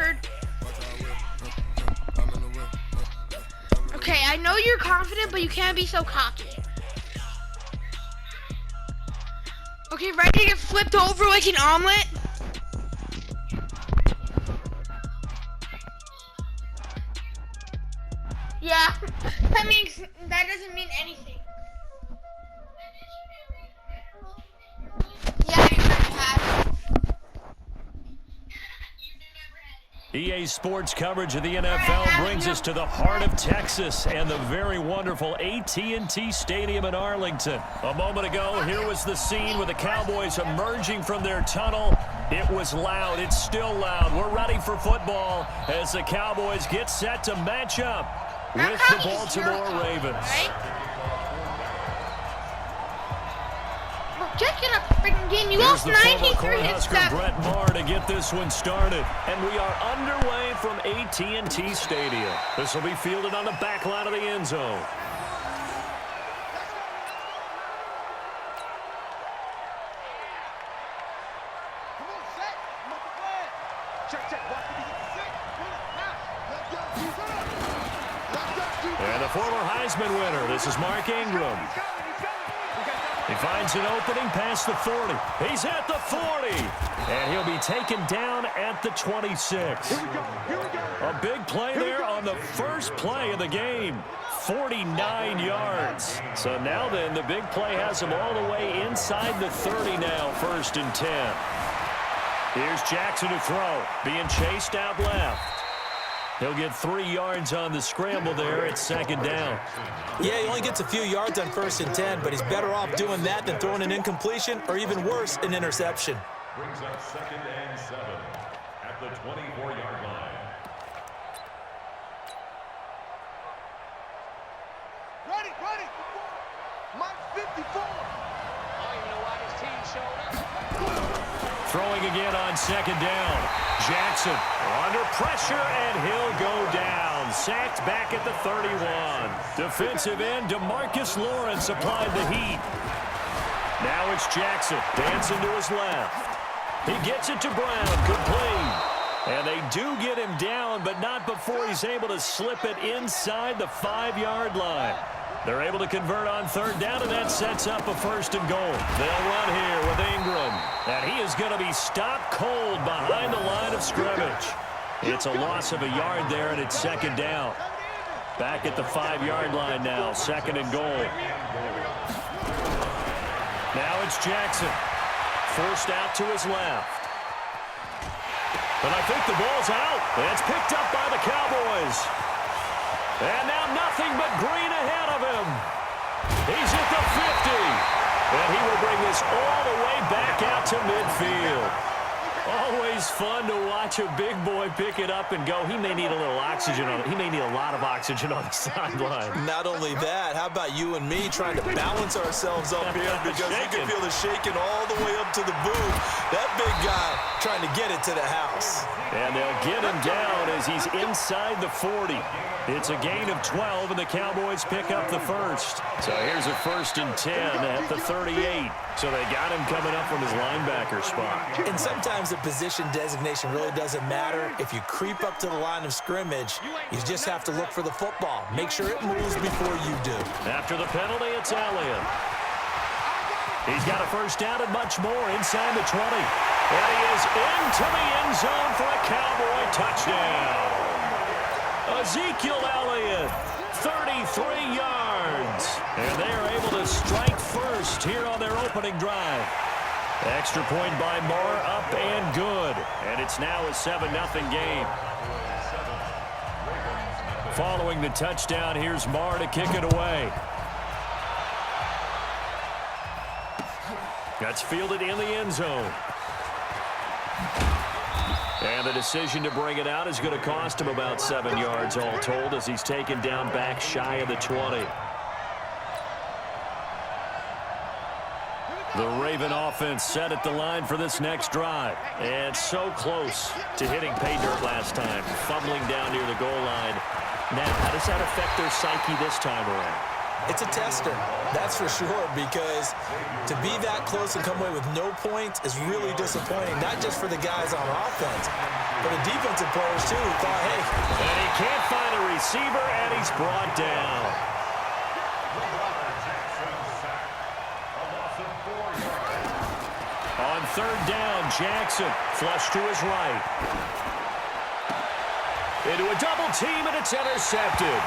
heard. Okay, I know you're confident, but you can't be so cocky. Okay, ready to get flipped over like an omelet? Yeah, that doesn't mean anything. Yeah, you already have. EA Sports coverage of the NFL brings us to the heart of Texas and the very wonderful AT&T Stadium in Arlington. A moment ago, here was the scene with the Cowboys emerging from their tunnel. It was loud. It's still loud. We're ready for football as the Cowboys get set to match up with the Baltimore Ravens. Just get a freaking game. You lost 93-7. Brett Maher to get this one started. And we are underway from AT&T Stadium. This will be fielded on the back line of the end zone. And the former Heisman winner, this is Mark Ingram. He finds an opening past the 40. He's at the 40. And he'll be taken down at the 26. A big play there on the first play of the game. 49 yards. So now then, the big play has him all the way inside the 30 now, 1st and 10. Here's Jackson to throw. Being chased out left. He'll get 3 yards on the scramble there at 2nd down. Yeah, he only gets a few yards on 1st and 10, but he's better off doing that than throwing an incompletion or even worse, an interception. Brings up 2nd and 7 at the 24-yard line. Ready. Mike 54. I don't even know why this team showed up. Throwing again on 2nd down. Jackson under pressure, and he'll go down. Sacked back at the 31. Defensive end DeMarcus Lawrence applied the heat. Now it's Jackson dancing to his left. He gets it to Brown, complete. And they do get him down, but not before he's able to slip it inside the 5-yard line. They're able to convert on 3rd down, and that sets up a 1st and goal. They'll run here with Ingram. And he is going to be stopped cold behind the line of scrimmage. It's a loss of a yard there, and it's 2nd down. Back at the 5-yard line now, 2nd and goal. Now it's Jackson. Forced out to his left. But I think the ball's out. And it's picked up by the Cowboys. And now nothing but green ahead of him. He's at the 50. And he will bring this all the way back out to midfield. Always fun to watch a big boy pick it up and go. He may need a little oxygen on it. He may need a lot of oxygen on the sideline. Not only that, how about you and me trying to balance ourselves up here because you can feel the shaking all the way up to the booth. That big guy trying to get it to the house. And they'll get him down as he's inside the 40. It's a gain of 12, and the Cowboys pick up the 1st. So here's a 1st and 10 at the 38. So they got him coming up from his linebacker spot. And sometimes the position designation really doesn't matter. If you creep up to the line of scrimmage, you just have to look for the football. Make sure it moves before you do. After the penalty, it's Elliott. He's got a 1st down and much more inside the 20. And he is into the end zone for a Cowboy touchdown. Ezekiel Elliott, 33 yards. And they are able to strike first here on their opening drive. Extra point by Maher, up and good. And it's now a 7-0 game. Following the touchdown, here's Maher to kick it away. That's fielded in the end zone. And the decision to bring it out is going to cost him about 7 yards all told as he's taken down back shy of the 20. The Raven offense set at the line for this next drive. And so close to hitting pay dirt last time. Fumbling down near the goal line. Now, how does that affect their psyche this time around? It's a tester, that's for sure, because to be that close and come away with no points is really disappointing, not just for the guys on offense, but the defensive players, too, who thought, hey. And he can't find a receiver, and he's brought down. On third down, Jackson, flush to his right. Into a double team, and it's intercepted.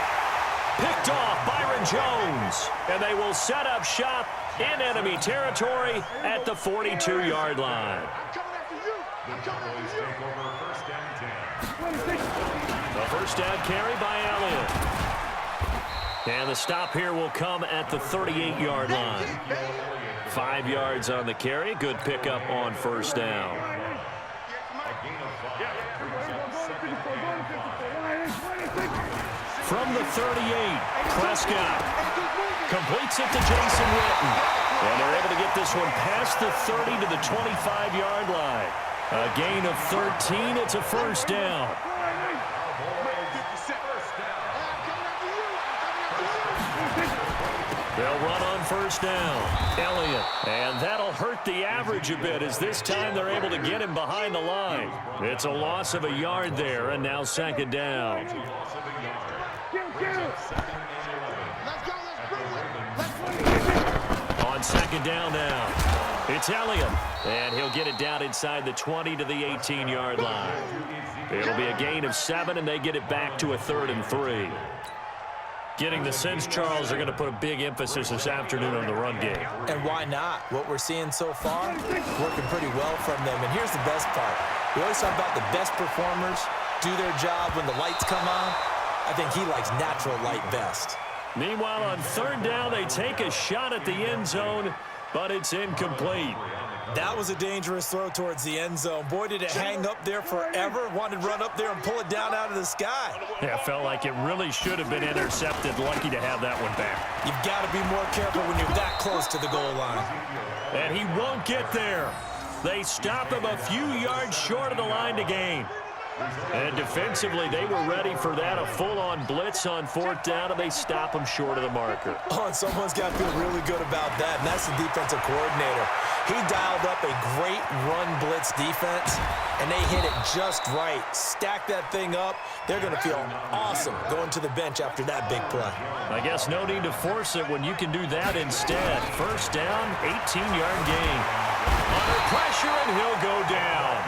Picked off Byron Jones, and they will set up shop in enemy territory at the 42-yard line. The first down carry by Elliott. And the stop here will come at the 38-yard line. 5 yards on the carry. Good pickup on first down. From the 38, Prescott completes it to Jason Witten. And they're able to get this one past the 30 to the 25-yard line. A gain of 13. It's a first down. They'll run on first down. Elliott. And that'll hurt the average a bit as this time they're able to get him behind the line. It's a loss of a yard there, and now second down. On second down now, it's Elliott. And he'll get it down inside the 20 to the 18-yard line. It'll be a gain of 7, and they get it back to a 3rd and 3. Getting the sense, Charles, are going to put a big emphasis this afternoon on the run game. And why not? What we're seeing so far, working pretty well from them. And here's the best part. We always talk about the best performers do their job when the lights come on. I think he likes natural light best. Meanwhile, on third down, they take a shot at the end zone, but it's incomplete. That was a dangerous throw towards the end zone. Boy, did it hang up there forever. Wanted to run up there and pull it down out of the sky. Yeah, felt like it really should have been intercepted. Lucky to have that one back. You've got to be more careful when you're that close to the goal line. And he won't get there. They stop him a few yards short of the line to gain. And defensively, they were ready for that, a full-on blitz on fourth down, and they stop him short of the marker. Oh, and someone's got to feel really good about that, and that's the defensive coordinator. He dialed up a great run blitz defense, and they hit it just right. Stack that thing up. They're going to feel awesome going to the bench after that big play. I guess no need to force it when you can do that instead. First down, 18-yard gain. Under pressure, and he'll go down.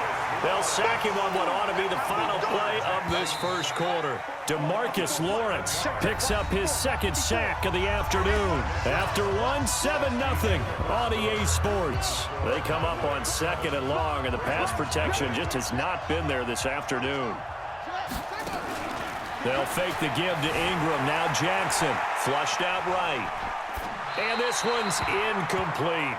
They'll sack him on what ought to be the final play of this first quarter. DeMarcus Lawrence picks up his second sack of the afternoon. After one, 7-0 on EA Sports. They come up on second and long, and the pass protection just has not been there this afternoon. They'll fake the give to Ingram. Now Jackson, flushed out right. And this one's incomplete.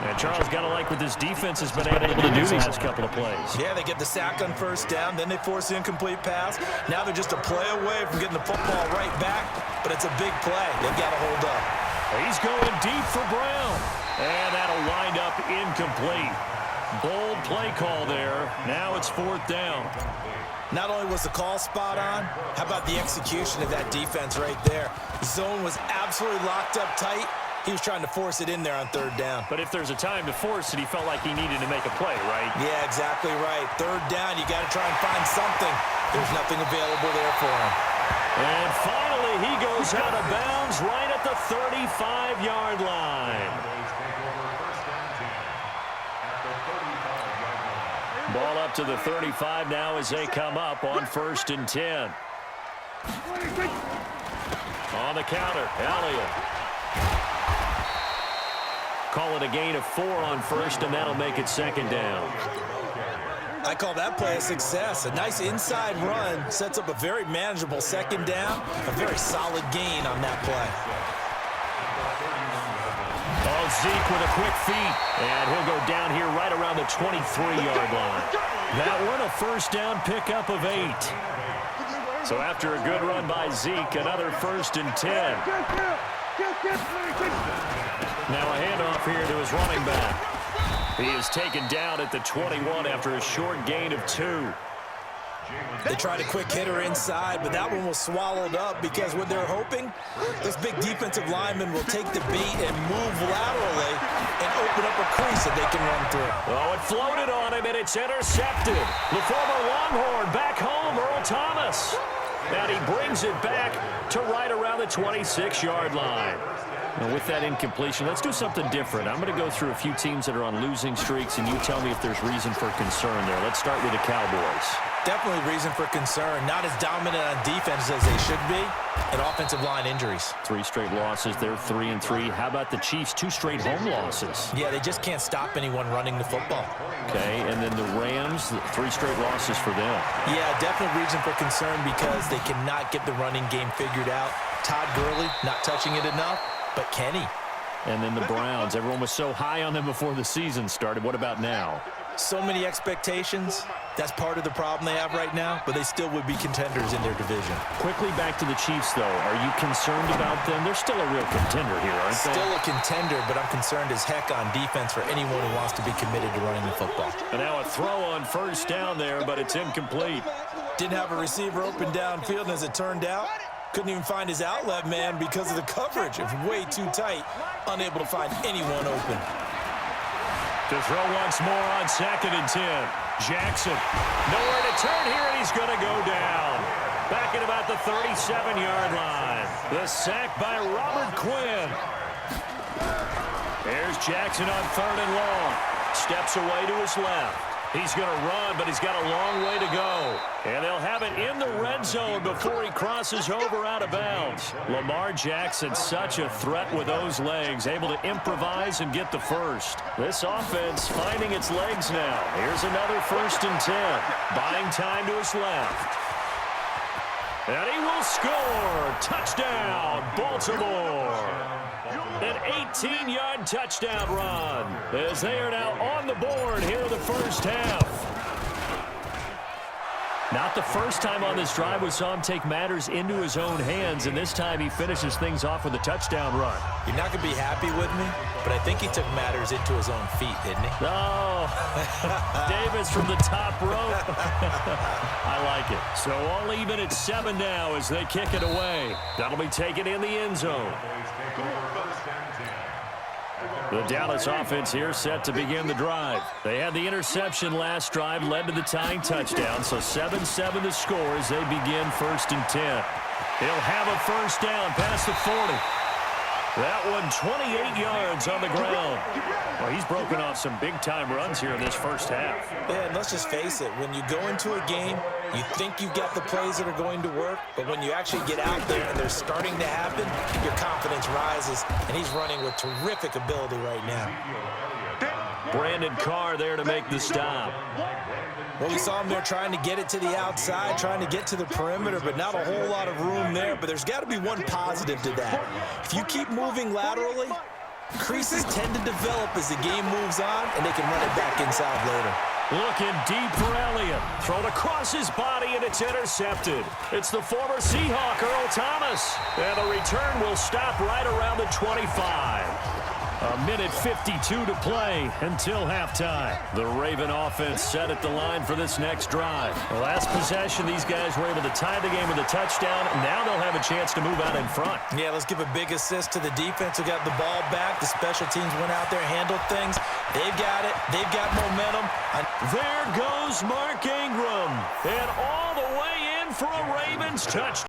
And Charles got to like what this defense has been able to do these last couple of plays. Yeah, they get the sack on first down, then they force the incomplete pass. Now they're just a play away from getting the football right back, but it's a big play. They've got to hold up. He's going deep for Brown, and that'll wind up incomplete. Bold play call there. Now it's fourth down. Not only was the call spot on, how about the execution of that defense right there? The zone was absolutely locked up tight. He was trying to force it in there on third down. But if there's a time to force it, he felt like he needed to make a play, right? Yeah, exactly right. Third down, you got to try and find something. There's nothing available there for him. And finally, he goes out of bounds right at the 35-yard line. Ball up to the 35 now as they come up on 1st and 10. On the counter, Elliott. Call it a gain of 4 on first, and that'll make it second down. I call that play a success. A nice inside run sets up a very manageable second down. A very solid gain on that play. Oh, Zeke with a quick feet, and he'll go down here right around the 23-yard line. That one a first down pickup of 8. So after a good run by Zeke, another 1st and 10. Now a handoff here to his running back. He is taken down at the 21 after a short gain of 2. They tried a quick hitter inside, but that one was swallowed up because what they're hoping, this big defensive lineman will take the beat and move laterally and open up a crease that they can run through. Oh, it floated on him, and it's intercepted. The former Longhorn back home, Earl Thomas. And he brings it back to right around the 26-yard line. Now, with that incompletion, let's do something different. I'm going to go through a few teams that are on losing streaks, and you tell me if there's reason for concern there. Let's start with the Cowboys. Definitely reason for concern. Not as dominant on defense as they should be, and offensive line injuries. 3 straight losses. They're 3-3. How about the Chiefs? 2 straight home losses. Yeah, they just can't stop anyone running the football. Okay, and then the Rams, 3 straight losses for them. Yeah, definitely reason for concern because they cannot get the running game figured out. Todd Gurley not touching it enough, but Kenny. And then the Browns. Everyone was so high on them before the season started. What about now? So many expectations. That's part of the problem they have right now, but they still would be contenders in their division. Quickly back to the Chiefs, though. Are you concerned about them? They're still a real contender here, aren't they? Still a contender, but I'm concerned as heck on defense for anyone who wants to be committed to running the football. And now a throw on first down there, but it's incomplete. Didn't have a receiver open downfield, and as it turned out, couldn't even find his outlet man because of the coverage. It was way too tight, unable to find anyone open. To throw once more on 2nd and 10. Jackson, nowhere to turn here, and he's going to go down. Back at about the 37-yard line. The sack by Robert Quinn. There's Jackson on 3rd and long. Steps away to his left. He's going to run, but he's got a long way to go. And they'll have it in the red zone before he crosses over out of bounds. Lamar Jackson, such a threat with those legs, able to improvise and get the first. This offense finding its legs now. Here's another 1st and 10. Buying time to his left. And he will score. Touchdown, Baltimore. An 18-yard touchdown run as they are now on the board here in the first half. Not the first time on this drive we saw him take matters into his own hands, and this time he finishes things off with a touchdown run. You're not going to be happy with me, but I think he took matters into his own feet, didn't he? Oh, Davis from the top rope. I like it. So all even at 7 now as they kick it away. That'll be taken in the end zone. The Dallas offense here set to begin the drive. They had the interception last drive, led to the tying touchdown, so 7-7 the score as they begin 1st and 10. He'll have a first down past the 40. That one 28 yards on the ground. Well, he's broken off some big-time runs here in this first half. Yeah, and let's just face it. When you go into a game, you think you've got the plays that are going to work, but when you actually get out there and they're starting to happen, your confidence rises, and he's running with terrific ability right now. Brandon Carr there to make the stop. Well, we saw him there trying to get it to the outside, trying to get to the perimeter, but not a whole lot of room there. But there's got to be one positive to that. If you keep moving laterally, creases tend to develop as the game moves on, and they can run it back inside later. Looking deep for Elliott. Thrown across his body, and it's intercepted. It's the former Seahawk, Earl Thomas. And the return will stop right around the 25. A minute 52 to play until halftime. The Raven offense set at the line for this next drive. The last possession, these guys were able to tie the game with a touchdown. Now they'll have a chance to move out in front. Yeah, let's give a big assist to the defense who got the ball back. The special teams went out there, handled things. They've got it. They've got momentum. There goes Mark Ingram. And all the way in for a Ravens touchdown.